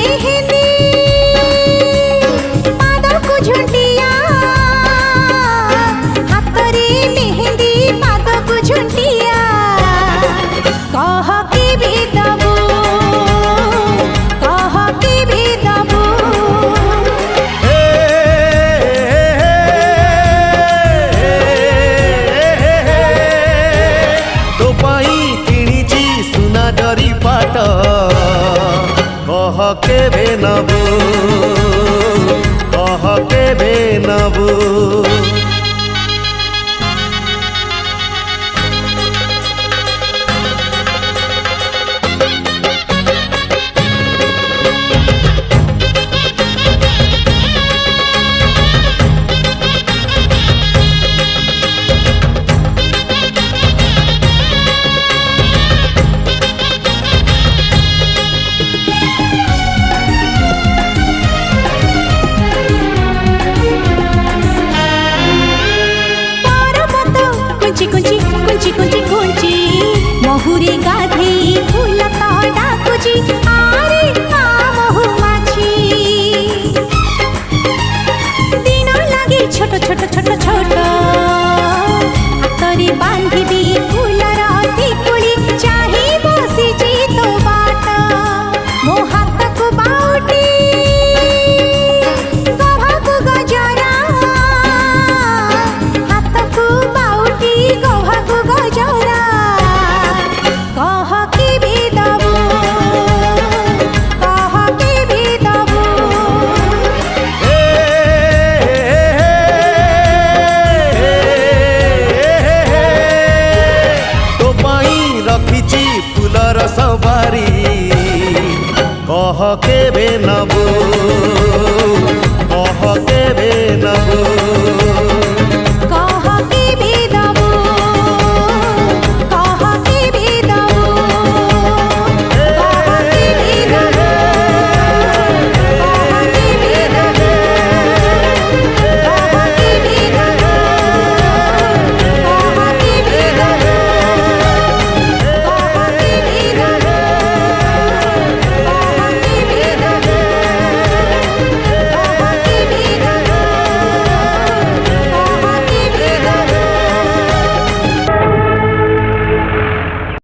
मेहंदी पाद को झुंटिया हाथ रे मेहंदी पाद को झुंटिया कह के भी दबू कह के भी दबू तो पाई किणीची सुना जरी पाट कह केबे नबू कह केबे नबू कुंची कुंची कुंची कुंची महुरे गाधे फूल तो डाकुची आरे आ महुमाछी दिन लागे छोट छोट छोट छोट हाथरे बांधिबी फूलर शिकुली चाहे बसिची तो बाट मो हाथ को बाउटी गभाको गजरा हाथ को बाउटी गभाको गजरा कह के भी दबू कह के भी दबू तो पाई रखिची फूलर सवारी कह केबे नबू कह केबे नबू